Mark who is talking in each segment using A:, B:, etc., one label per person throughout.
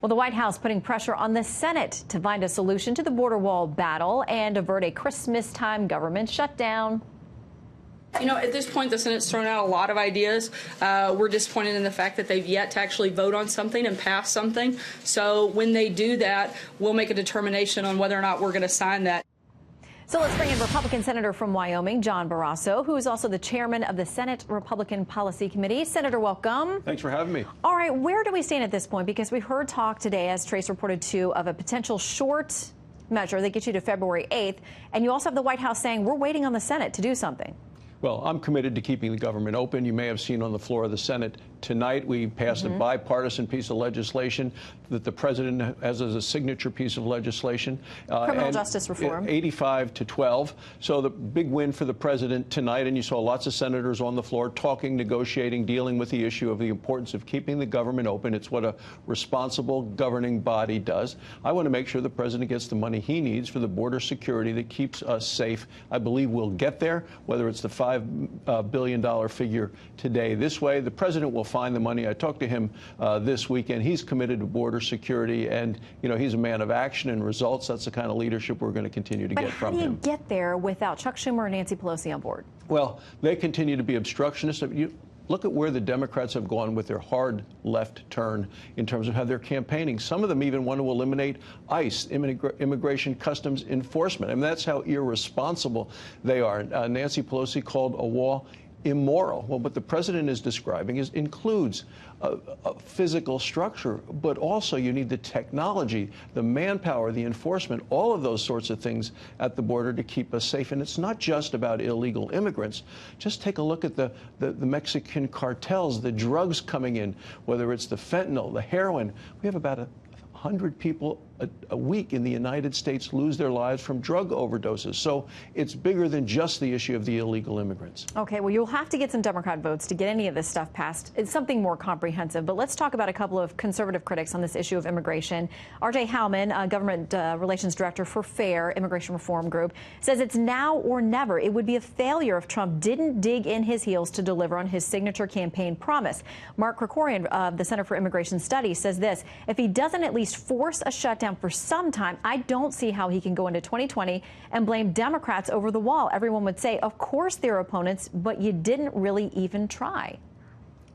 A: Well, the White House putting pressure on the Senate to find a solution to the border wall battle and avert a Christmas-time government shutdown.
B: You know, at this point, the Senate's thrown out a lot of ideas. We're disappointed in the fact that they've yet to actually vote on something and pass something. So when they do that, we'll make a determination on whether or not we're going to sign that.
A: So let's bring in Republican Senator from Wyoming, John Barrasso, who is also the chairman of the Senate Republican Policy Committee. Senator, welcome.
C: Thanks for having me.
A: All right, where do we stand at this point? Because we've heard talk today, as Trace reported to, of a potential short measure that gets you to February 8th. And you also have the White House saying we're waiting on the Senate to do something.
C: Well, I'm committed to keeping the government open. You may have seen on the floor of the Senate tonight, we passed a bipartisan piece of legislation that the president has as a signature piece of legislation.
A: Criminal justice reform.
C: 85 to 12. So the big win for the president tonight, and you saw lots of senators on the floor talking, negotiating, dealing with the issue of the importance of keeping the government open. It's what a responsible governing body does. I want to make sure the president gets the money he needs for the border security that keeps us safe. I believe we'll get there, whether it's the $5 billion figure today. This way, the president will find the money. I talked to him this weekend. He's committed to border security, and you know he's a man of action and results. That's the kind of leadership we're going to continue to get from him.
A: But how do you get there without Chuck Schumer and Nancy Pelosi on board?
C: Well, they continue to be obstructionists. Look at where the Democrats have gone with their hard left turn in terms of how they're campaigning. Some of them even want to eliminate ICE, Immigration Customs Enforcement. I mean, that's how irresponsible they are. Nancy Pelosi called a wall immoral. Well, what the president is describing includes a physical structure, but also you need the technology, the manpower, the enforcement, all of those sorts of things at the border to keep us safe. And it's not just about illegal immigrants. Just take a look at the Mexican cartels, the drugs coming in, whether it's the fentanyl, the heroin. We have about 100 people a week in the United States lose their lives from drug overdoses. So it's bigger than just the issue of the illegal immigrants.
A: Okay, well, you'll have to get some Democrat votes to get any of this stuff passed. It's something more comprehensive. But let's talk about a couple of conservative critics on this issue of immigration. R.J. Howman, Government Relations Director for FAIR, Immigration Reform Group, says it's now or never. It would be a failure if Trump didn't dig in his heels to deliver on his signature campaign promise. Mark Krikorian of the Center for Immigration Studies says this: if he doesn't at least force a shutdown for some time, I don't see how he can go into 2020 and blame Democrats over the wall. Everyone would say, of course they're opponents, but you didn't really even try.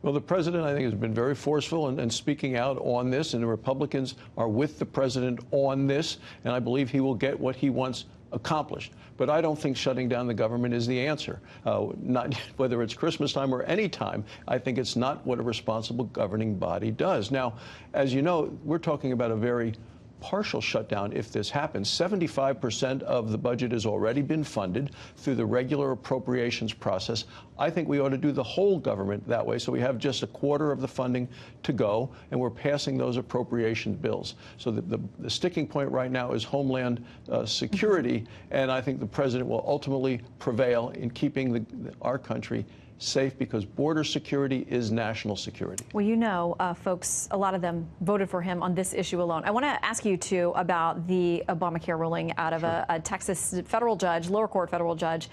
C: Well, the president, I think, has been very forceful and speaking out on this, and the Republicans are with the president on this, and I believe he will get what he wants accomplished. But I don't think shutting down the government is the answer. Not whether it's Christmas time or any time. I think it's not what a responsible governing body does. Now, as you know, we're talking about a very partial shutdown if this happens. 75% of the budget has already been funded through the regular appropriations process. I think we ought to do the whole government that way, so we have just a quarter of the funding to go, and we're passing those appropriation bills. So the sticking point right now is Homeland Security, and I think the president will ultimately prevail in keeping our country safe, because border security is national security.
A: Well, you know, folks, a lot of them voted for him on this issue alone. I want to ask you, too, about the Obamacare ruling out of a Texas federal judge, lower court federal judge,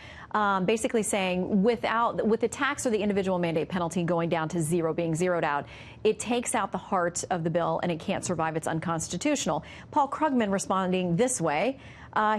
A: basically saying with the tax or the individual mandate penalty going down to zero, being zeroed out, it takes out the heart of the bill and it can't survive. It's unconstitutional. Paul Krugman responding this way.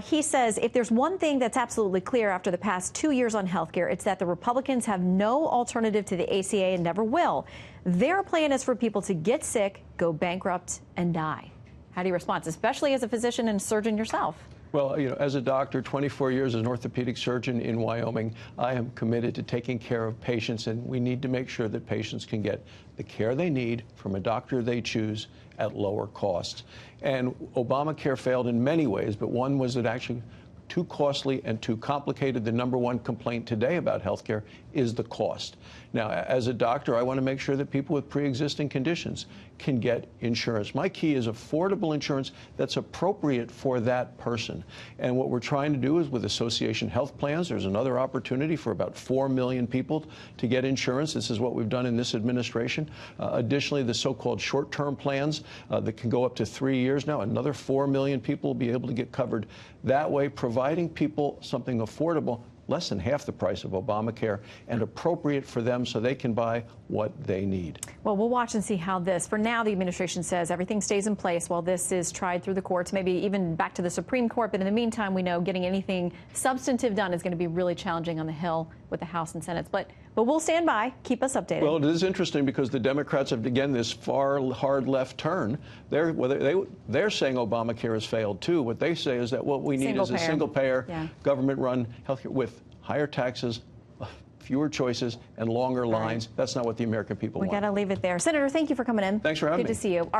A: He says, if there's one thing that's absolutely clear after the past 2 years on health care, it's that the Republicans have no alternative to the ACA and never will. Their plan is for people to get sick, go bankrupt, and die. How do you respond, especially as a physician and surgeon yourself?
C: Well, you know, as a doctor, 24 years as an orthopedic surgeon in Wyoming, I am committed to taking care of patients, and we need to make sure that patients can get the care they need from a doctor they choose at lower costs. And Obamacare failed in many ways, but one was it actually too costly and too complicated. The number one complaint today about health care is the cost. Now, as a doctor, I want to make sure that people with pre-existing conditions can get insurance. My key is affordable insurance that's appropriate for that person. And what we're trying to do is with association health plans, there's another opportunity for about 4 million people to get insurance. This is what we've done in this administration. Additionally, the so-called short-term plans that can go up to 3 years now, another 4 million people will be able to get covered that way, providing people something affordable less than half the price of Obamacare and appropriate for them so they can buy what they need.
A: Well, we'll watch and see how this, for now, the administration says everything stays in place while this is tried through the courts, maybe even back to the Supreme Court. But in the meantime, we know getting anything substantive done is going to be really challenging on the Hill with the House and Senate. But we'll stand by. Keep us updated.
C: Well, it is interesting because the Democrats have, again, this far hard left turn. They're saying Obamacare has failed, too. What they say is that what we need is a single-payer, government-run healthcare with higher taxes, fewer choices, and longer lines. That's not what the American people want.
A: We got to leave it there. Senator, thank you for coming in.
C: Thanks for having me.
A: Good to see you.